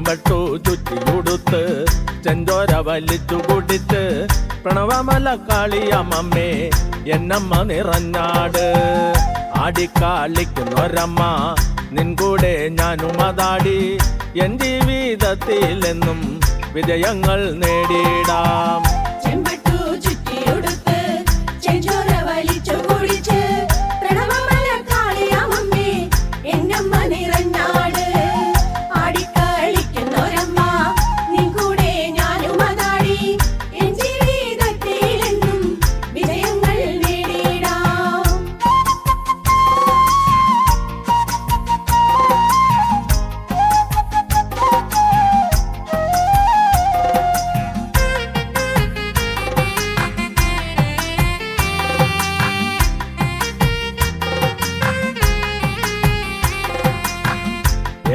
ചെമ്പട്ടു ചുറ്റിയുടുത്ത് ചെഞ്ചോര വലിച്ചു കുടിച്ച് പ്രണവമല കാളിയമ്മേ എന്നമ്മ നിറഞ്ഞാട്. ആടിക്കാളിക്കുന്നൊരമ്മ നിൻകൂടെ ഞാനും അതാടി എൻ ജീവിതത്തിലെന്നും വിജയങ്ങൾ നേടിയിടാം.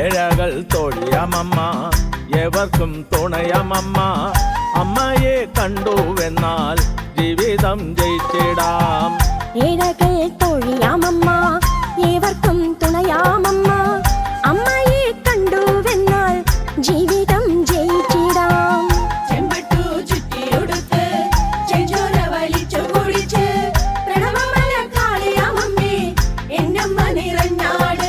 ഏഴകൾ തോഴിയമമ്മ ഏവർക്കും തുണയമമ്മ. അമ്മയെ കണ്ടുവെന്നാൽ ജീവിതം ജയിച്ചിടാം. ഏഴകൾ തോഴിയമമ്മ ഏവർക്കും തുണയാമമ്മ. അമ്മയെ കണ്ടുവെന്നാൽ ജീവിതം ജയിച്ചിടാം. ചെമ്പട്ടു ചുറ്റിയുടുത്ത് ചെഞ്ചോര വലിച്ചു കുടിച്ച് പ്രണവമല കാളിയമ്മേ എന്നമ്മ നിറഞ്ഞാട്.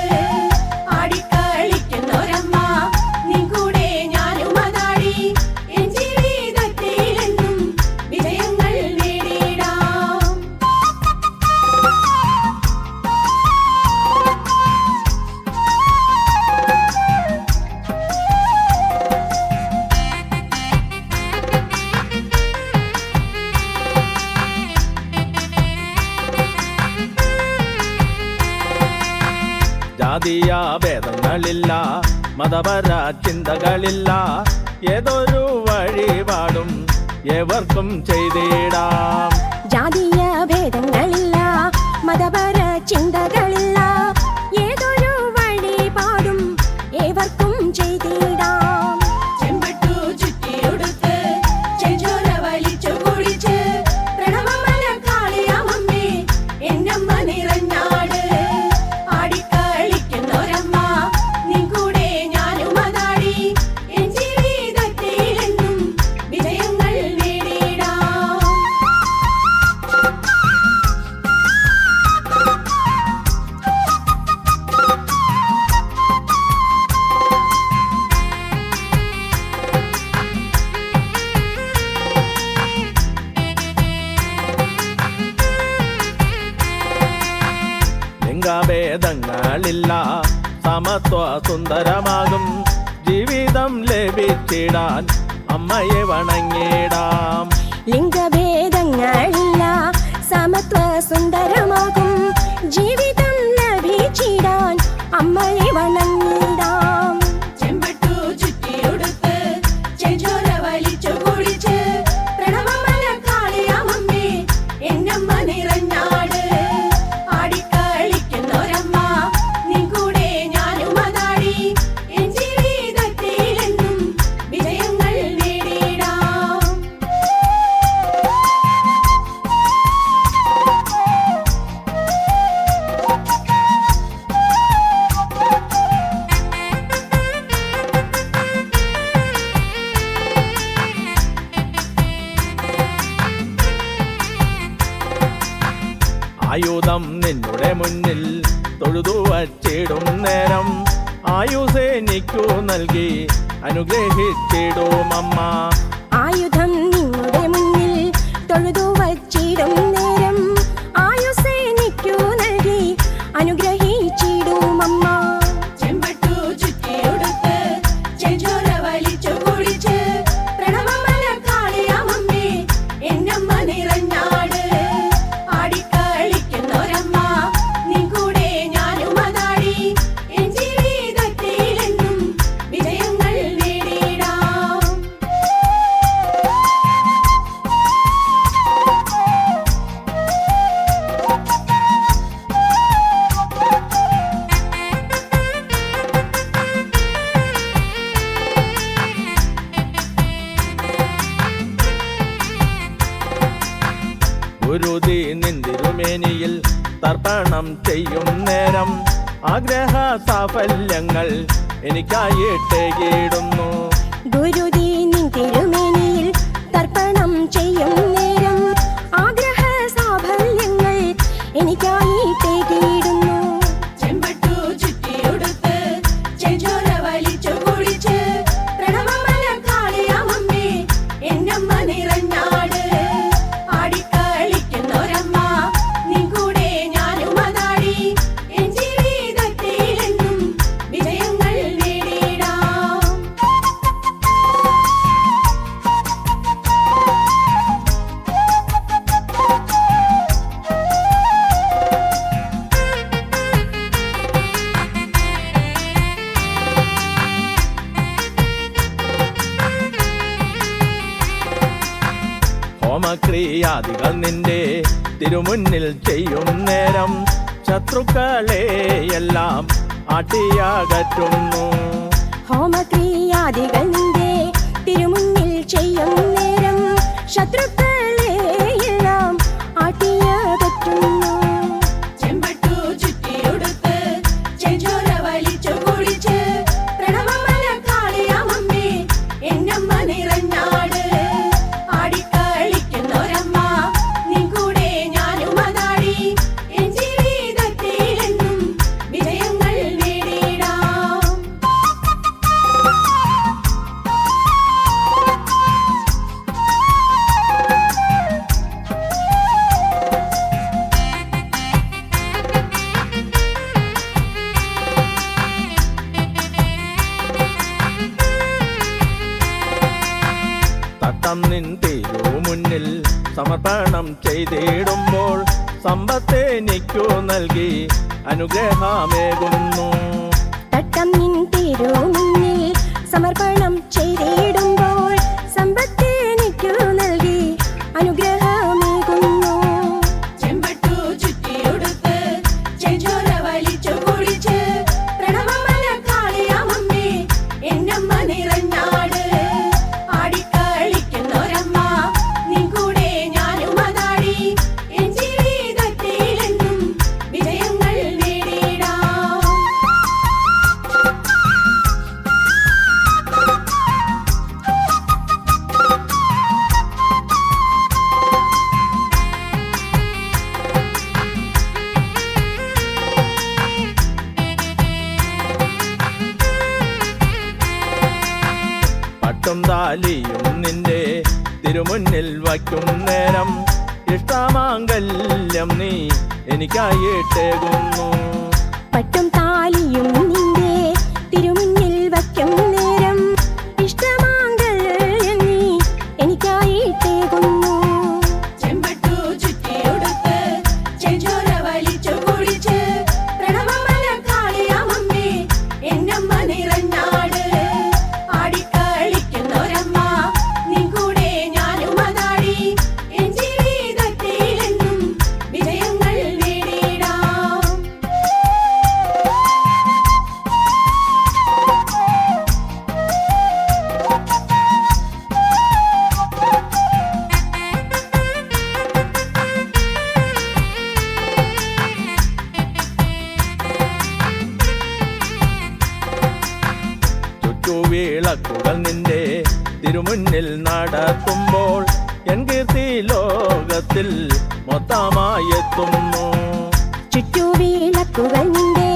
ജാതീയ ഭേദങ്ങളില്ല, മതപര ചിന്തകളില്ല, ഏതൊരു വഴിപാടും ഏവർക്കും ചെയ്തിടാം. ജാതീയ ഭേദങ്ങളില്ല, മതപര ചിന്തകളില്ല, ഏതൊരു വഴിപാടും ഏവർക്കും ചെയ്തിടാം. ചെമ്പട്ടു ചുറ്റിയുടുത്ത് ചെഞ്ചോര വലിച്ചു കുടിച്ച് പ്രണവമല കാളിയമ്മേ എന്നമ്മ നിറഞ്ഞാട്. ലിംഗഭേദങ്ങളില്ല, സമത്വ സുന്ദരമാകും ജീവിതം ലഭിച്ചിടാൻ അമ്മയെ വണങ്ങിടാം. ലിംഗഭേദങ്ങളില്ല, സമത്വ സുന്ദരമാകും ജീവിതം ലഭിച്ചിടാൻ അമ്മയെ വണങ്ങിടാം. ചെമ്പട്ടു ചുറ്റിയുടുത്ത് ചെഞ്ചോര വലിച്ചു കുടിച്ച് പ്രണവമല കാളിയമ്മേ എന്നമ്മ നിറഞ്ഞാട്. ആയുധം നിന്നുടെ മുന്നിൽ തൊഴുതു വച്ചിടും നേരം ആയുസേനിക്കു നൽകി അനുഗ്രഹിച്ചിടും അമ്മ. ആയുധം നിന്നുടെ മുന്നിൽ തൊഴുതു വച്ചിടും നേരം ആയുസേനിക്കു നൽകി അനുഗ്രഹിച്ചിടും അമ്മ. ചെമ്പട്ടു ചുറ്റിയുടുത്ത് ചെഞ്ചോര വലിച്ചു കുടിച്ച് പ്രണവമല കാളിയമ്മേ എന്നമ്മ നിറഞ്ഞാട്. ഗുരുതി നിന്തിരുമേനിയിൽ തർപ്പണം ചെയ്യും നേരം ആഗ്രഹ സാഫല്യങ്ങൾ എനിക്കായിട്ടേകിടുന്നു. ഗുരുതി നിൻ തിരുമേനിയിൽ തർപ്പണം ചെയ്യും നേരം ആഗ്രഹ സാഫല്യങ്ങൾ എനിക്കായിട്ടേകിടുന്നു. ചെമ്പട്ടു ചുറ്റിയുടുത്ത് ചെഞ്ചോര വലിച്ചു കുടിച്ച് പ്രണവമല കാളിയാമമ്മേ എന്നമ്മ നിറഞ്ഞാട്. ആടിക്കളിക്കുന്നൊരമ്മ നിൻ കൂടെ ഞാനും അതാടി എൻ ജീവിതത്തിലെന്നും വിജയങ്ങൾ നേടിടാം. ഹോമക്രിയാദികൾ നിന്റെ തിരുമുന്നിൽ ചെയ്യും നേരം ശത്രുക്കളെ എല്ലാം ആട്ടിയകറ്റുന്നു. ഹോമക്രിയാദികൾ നിന്റെ തിരുമുന്നിൽ ചെയ്യും നേരം ശത്രുക്കളെ എല്ലാം ആട്ടിയകറ്റുന്നു. ചെമ്പട്ടു ചുറ്റിയുടുത്ത് ചെഞ്ചോര വലിച്ചു കുടിച്ച് പ്രണവമല കാളിയാമമ്മേ എന്നമ്മ നിറഞ്ഞാട്. ആടിക്കളിക്കുന്നൊരമ്മ നിൻ കൂടെ ഞാനും അതാടി എൻ ജീവിതത്തിലെന്നും വിജയങ്ങൾ നേടിടാം. തട്ടം നിൻ തിരുമുന്നിൽ സമർപ്പണം ചെയ്തിടുമ്പോൾ സമ്പത്തെനിക്കു നൽകി അനുഗ്രഹമേകുന്നു. തട്ടം നിൻ തിരുമുന്നിൽ സമർപ്പണം ചെയ്തിടുമ്പോൾ സമ്പത്തെനിക്കു നൽകി അനുഗ്രഹമേകുന്നു. ചെമ്പട്ടു ചുറ്റിയുടുത്ത് ചെഞ്ചോര വലിച്ചു കുടിച്ച് പ്രണവമല കാളിയാമമ്മേ എന്നമ്മ നിറഞ്ഞാട്. ആടിക്കളിക്കുന്നൊരമ്മ നിൻ കൂടെ ഞാനും അതാടി എൻ ജീവിതത്തിലെന്നും വിജയങ്ങൾ നേടിടാം. പട്ടും താലിയും നിന്റെ തിരുമുന്നിൽ വയ്ക്കും നേരം ഇഷ്ടമാംഗല്യം നീ എനിക്കായിട്ടേകുന്നു. പട്ടും താലിയും നിന്റെ തിരുമുന്നിൽ വയ്ക്കും നേരം ഇഷ്ടമാംഗല്യം നീ എനിക്കായിട്ടേകുന്നു. ചെമ്പട്ടു ചുറ്റിയുടുത്ത് ചെഞ്ചോര വലിച്ചു കുടിച്ച് പ്രണവമല കാളിയാമമ്മേ എന്നമ്മ നിറഞ്ഞാട്. ആടിക്കളിക്കുന്നൊരമ്മ നിൻ കൂടെ ഞാനും അതാടി എൻ ജീവിതത്തിലെന്നും വിജയങ്ങൾ നേടിടാം. ചുറ്റുവിളക്കുകൾ നിന്റെ തിരുമുന്നിൽ നടത്തുമ്പോൾ എൻ കീർത്തി ലോകത്തിൽ മൊത്തമായെത്തുന്നു. ചുറ്റുവിളക്കുകൾ നിന്റെ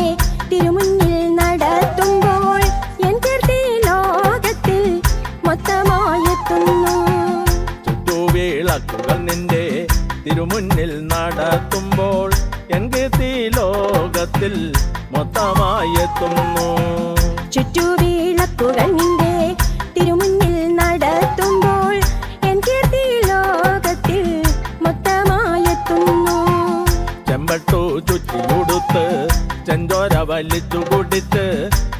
തിരുമുന്നിൽ നടത്തുമ്പോൾ എൻ കീർത്തി ലോകത്തിൽ മൊത്തമായെത്തുന്നു. ചുറ്റുവിളക്കുകൾ നിന്റെ തിരുമുന്നിൽ നടത്തുമ്പോൾ എൻ കീർത്തി ലോകത്തിൽ മൊത്തമായെത്തുന്നു. ചുറ്റുവിളക്കുകൾ നിന്റെ തിരുമുന്നിൽ നടത്തുമ്പോൾ എൻ കീർത്തി ലോകത്തിൽ മൊത്തമായെത്തുന്നു. ചെമ്പട്ടു ചുറ്റിയുടുത്ത് ചെഞ്ചോര വലിച്ചു കുടിച്ച്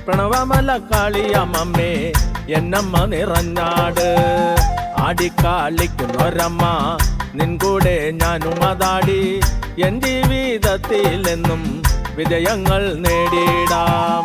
പ്രണവമല കാളിയമ്മേ എന്നമ്മ നിറഞ്ഞാട്. ആടിക്കാളിക്കുന്നൊരമ്മ നിൻ കൂടെ ഞാനും അതാടി എൻ ജീവിതത്തിലെന്നും വിജയങ്ങൾ നേടിടാം.